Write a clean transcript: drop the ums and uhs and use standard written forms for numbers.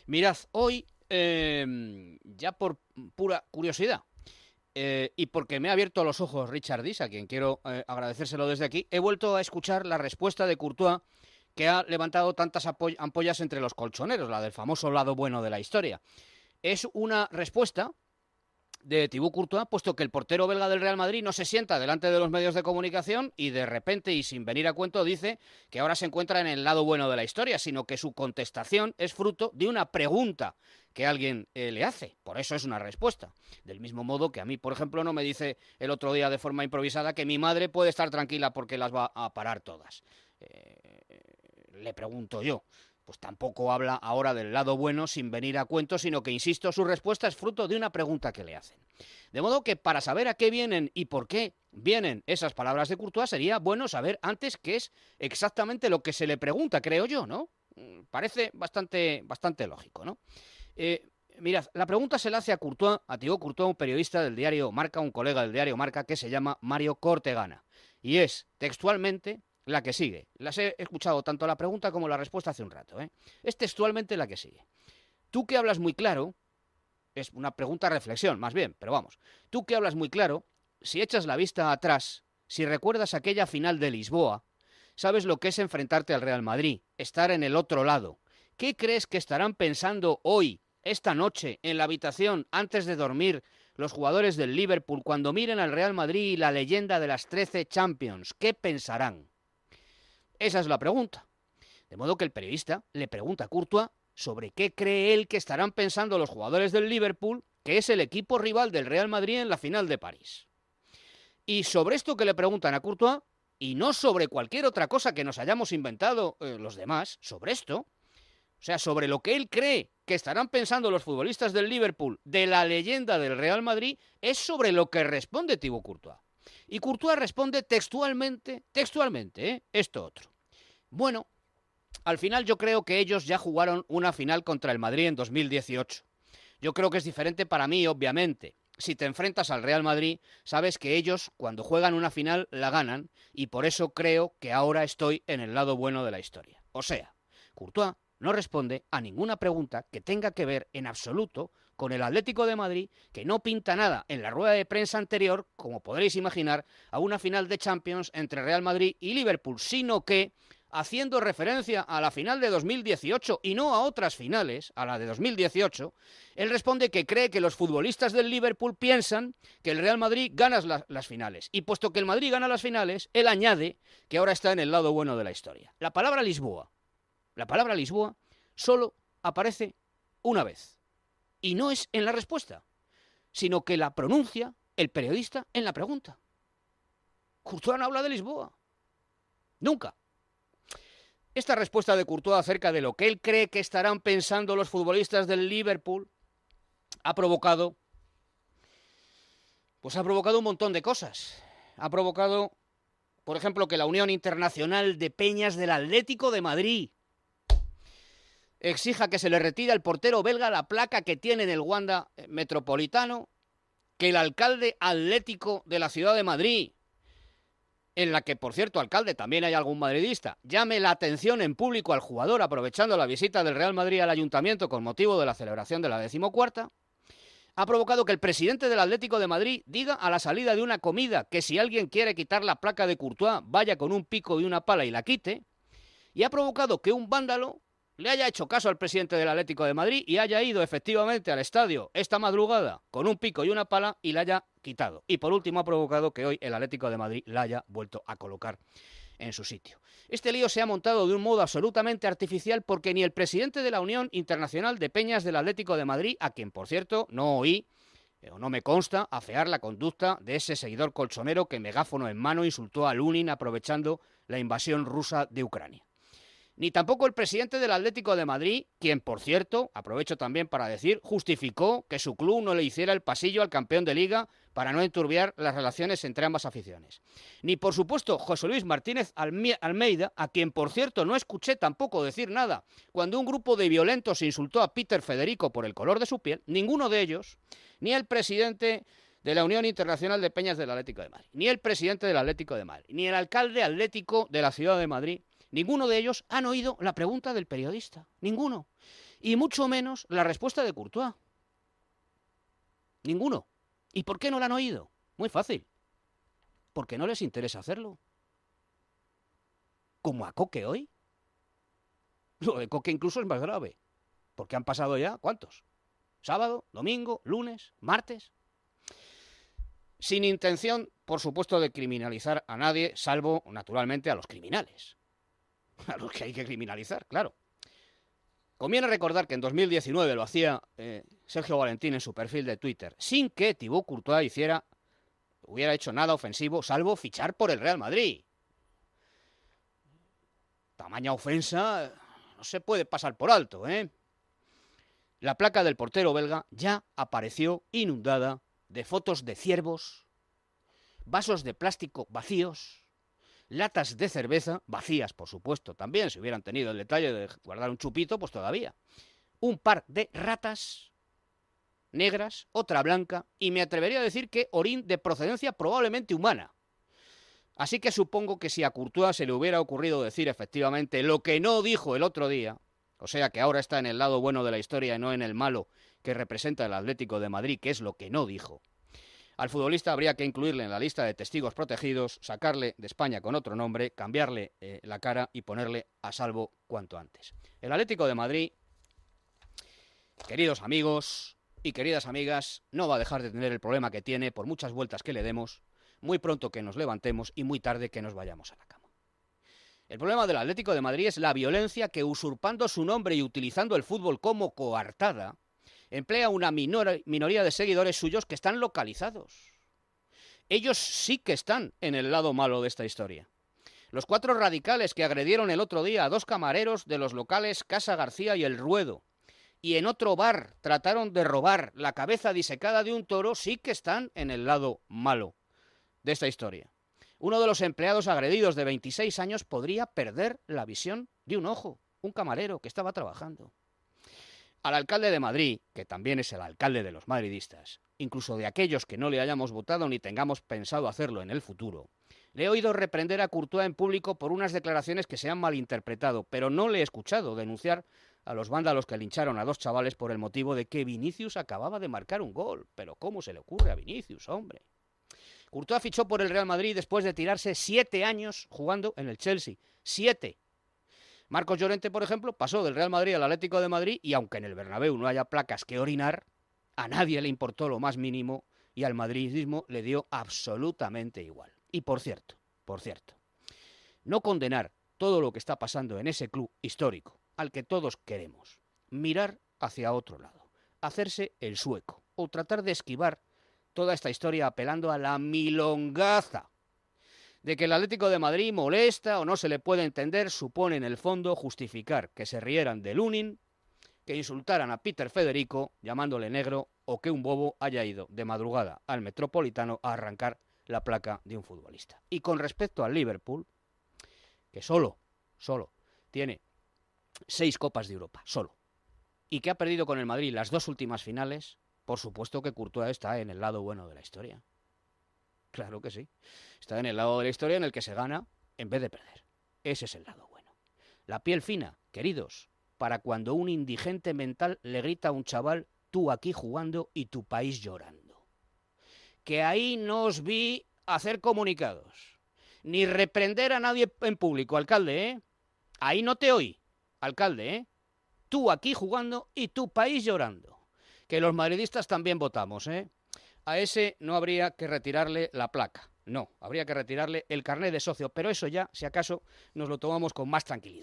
Mirad, hoy, ya por pura curiosidad, y porque me ha abierto los ojos Richard Dis, a quien quiero agradecérselo desde aquí, he vuelto a escuchar la respuesta de Courtois, que ha levantado tantas ampollas entre los colchoneros, la del famoso lado bueno de la historia. Es una respuesta de Thibaut Courtois, puesto que el portero belga del Real Madrid no se sienta delante de los medios de comunicación y de repente y sin venir a cuento dice que ahora se encuentra en el lado bueno de la historia, sino que su contestación es fruto de una pregunta que alguien le hace. Por eso es una respuesta. Del mismo modo que a mí, por ejemplo, no me dice el otro día de forma improvisada que mi madre puede estar tranquila porque las va a parar todas. Le pregunto yo. Pues tampoco habla ahora del lado bueno sin venir a cuento, sino que, insisto, su respuesta es fruto de una pregunta que le hacen. De modo que para saber a qué vienen y por qué vienen esas palabras de Courtois, sería bueno saber antes qué es exactamente lo que se le pregunta, creo yo, ¿no? Parece bastante lógico, ¿no? Mirad, la pregunta se la hace a Courtois, a Thibaut Courtois, un periodista del diario Marca, un colega del diario Marca, que se llama Mario Cortegana. Y es, textualmente, la que sigue. Las he escuchado tanto la pregunta como la respuesta hace un rato. Es textualmente la que sigue. Tú que hablas muy claro, es una pregunta reflexión, más bien, pero vamos. Tú que hablas muy claro, si echas la vista atrás, si recuerdas aquella final de Lisboa, sabes lo que es enfrentarte al Real Madrid, estar en el otro lado. ¿Qué crees que estarán pensando hoy, esta noche, en la habitación, antes de dormir, los jugadores del Liverpool, cuando miren al Real Madrid y la leyenda de las 13 Champions? ¿Qué pensarán? Esa es la pregunta. De modo que el periodista le pregunta a Courtois sobre qué cree él que estarán pensando los jugadores del Liverpool, que es el equipo rival del Real Madrid en la final de París. Y sobre esto que le preguntan a Courtois, y no sobre cualquier otra cosa que nos hayamos inventado los demás, sobre esto, o sea, sobre lo que él cree que estarán pensando los futbolistas del Liverpool de la leyenda del Real Madrid, es sobre lo que responde Thibaut Courtois. Y Courtois responde textualmente, esto otro. Bueno, al final yo creo que ellos ya jugaron una final contra el Madrid en 2018. Yo creo que es diferente para mí, obviamente. Si te enfrentas al Real Madrid, sabes que ellos, cuando juegan una final, la ganan, y por eso creo que ahora estoy en el lado bueno de la historia. O sea, Courtois no responde a ninguna pregunta que tenga que ver en absoluto con el Atlético de Madrid, que no pinta nada en la rueda de prensa anterior, como podréis imaginar, a una final de Champions entre Real Madrid y Liverpool, sino que, haciendo referencia a la final de 2018 y no a otras finales, a la de 2018, él responde que cree que los futbolistas del Liverpool piensan que el Real Madrid gana las finales. Y puesto que el Madrid gana las finales, él añade que ahora está en el lado bueno de la historia. La palabra Lisboa solo aparece una vez. Y no es en la respuesta, sino que la pronuncia el periodista en la pregunta. Courtois no habla de Lisboa. Nunca. Esta respuesta de Courtois acerca de lo que él cree que estarán pensando los futbolistas del Liverpool ha provocado un montón de cosas. Ha provocado, por ejemplo, que la Unión Internacional de Peñas del Atlético de Madrid exija que se le retire al portero belga la placa que tiene en el Wanda Metropolitano, que el alcalde atlético de la ciudad de Madrid, en la que, por cierto, alcalde, también hay algún madridista, llame la atención en público al jugador aprovechando la visita del Real Madrid al ayuntamiento con motivo de la celebración de la 14ª, ha provocado que el presidente del Atlético de Madrid diga a la salida de una comida que si alguien quiere quitar la placa de Courtois, vaya con un pico y una pala y la quite, y ha provocado que un vándalo le haya hecho caso al presidente del Atlético de Madrid y haya ido efectivamente al estadio esta madrugada con un pico y una pala y la haya quitado. Y por último ha provocado que hoy el Atlético de Madrid la haya vuelto a colocar en su sitio. Este lío se ha montado de un modo absolutamente artificial porque ni el presidente de la Unión Internacional de Peñas del Atlético de Madrid, a quien por cierto no oí o no me consta afear la conducta de ese seguidor colchonero que megáfono en mano insultó a Lunin aprovechando la invasión rusa de Ucrania. Ni tampoco el presidente del Atlético de Madrid, quien, por cierto, aprovecho también para decir, justificó que su club no le hiciera el pasillo al campeón de Liga para no enturbiar las relaciones entre ambas aficiones. Ni, por supuesto, José Luis Martínez Almeida, a quien, por cierto, no escuché tampoco decir nada cuando un grupo de violentos insultó a Peter Federico por el color de su piel, ninguno de ellos, ni el presidente de la Unión Internacional de Peñas del Atlético de Madrid, ni el presidente del Atlético de Madrid, ni el alcalde atlético de la ciudad de Madrid, ninguno de ellos han oído la pregunta del periodista. Ninguno. Y mucho menos la respuesta de Courtois. Ninguno. ¿Y por qué no la han oído? Muy fácil. Porque no les interesa hacerlo. Como a Coque hoy. Lo de Coque incluso es más grave. Porque han pasado ya, ¿cuántos? Sábado, domingo, lunes, martes. Sin intención, por supuesto, de criminalizar a nadie, salvo, naturalmente, a los criminales. A los que hay que criminalizar, claro. Conviene recordar que en 2019 lo hacía Sergio Valentín en su perfil de Twitter, sin que Thibaut Courtois hubiera hecho nada ofensivo, salvo fichar por el Real Madrid. Tamaña ofensa no se puede pasar por alto, ¿eh? La placa del portero belga ya apareció inundada de fotos de ciervos, vasos de plástico vacíos, latas de cerveza, vacías por supuesto también, si hubieran tenido el detalle de guardar un chupito, pues todavía. Un par de ratas negras, otra blanca, y me atrevería a decir que orín de procedencia probablemente humana. Así que supongo que si a Courtois se le hubiera ocurrido decir efectivamente lo que no dijo el otro día, o sea que ahora está en el lado bueno de la historia y no en el malo que representa el Atlético de Madrid, que es lo que no dijo, al futbolista habría que incluirle en la lista de testigos protegidos, sacarle de España con otro nombre, cambiarle la cara y ponerle a salvo cuanto antes. El Atlético de Madrid, queridos amigos y queridas amigas, no va a dejar de tener el problema que tiene por muchas vueltas que le demos, muy pronto que nos levantemos y muy tarde que nos vayamos a la cama. El problema del Atlético de Madrid es la violencia que, usurpando su nombre y utilizando el fútbol como coartada, emplea una minoría de seguidores suyos que están localizados. Ellos sí que están en el lado malo de esta historia. Los 4 radicales que agredieron el otro día a 2 camareros de los locales Casa García y El Ruedo, y en otro bar trataron de robar la cabeza disecada de un toro, sí que están en el lado malo de esta historia. Uno de los empleados agredidos de 26 años podría perder la visión de un ojo, un camarero que estaba trabajando. Al alcalde de Madrid, que también es el alcalde de los madridistas, incluso de aquellos que no le hayamos votado ni tengamos pensado hacerlo en el futuro, le he oído reprender a Courtois en público por unas declaraciones que se han malinterpretado, pero no le he escuchado denunciar a los vándalos que lincharon a 2 chavales por el motivo de que Vinicius acababa de marcar un gol. Pero ¿cómo se le ocurre a Vinicius, hombre? Courtois fichó por el Real Madrid después de tirarse 7 años jugando en el Chelsea. 7. Marcos Llorente, por ejemplo, pasó del Real Madrid al Atlético de Madrid y aunque en el Bernabéu no haya placas que orinar, a nadie le importó lo más mínimo y al madridismo le dio absolutamente igual. Y por cierto, no condenar todo lo que está pasando en ese club histórico, al que todos queremos, mirar hacia otro lado, hacerse el sueco o tratar de esquivar toda esta historia apelando a la milongaza de que el Atlético de Madrid molesta o no se le puede entender, supone en el fondo justificar que se rieran de Lunin, que insultaran a Peter Federico llamándole negro o que un bobo haya ido de madrugada al Metropolitano a arrancar la placa de un futbolista. Y con respecto al Liverpool, que solo tiene 6 Copas de Europa, solo, y que ha perdido con el Madrid las 2 últimas finales, por supuesto que Courtois está en el lado bueno de la historia. Claro que sí. Está en el lado de la historia en el que se gana en vez de perder. Ese es el lado bueno. La piel fina, queridos, para cuando un indigente mental le grita a un chaval, tú aquí jugando y tu país llorando. Que ahí no os vi hacer comunicados, ni reprender a nadie en público, alcalde, ¿eh? Ahí no te oí, alcalde, ¿eh? Tú aquí jugando y tu país llorando. Que los madridistas también votamos, ¿eh? A ese no habría que retirarle la placa. No, habría que retirarle el carné de socio, pero eso ya, si acaso, nos lo tomamos con más tranquilidad.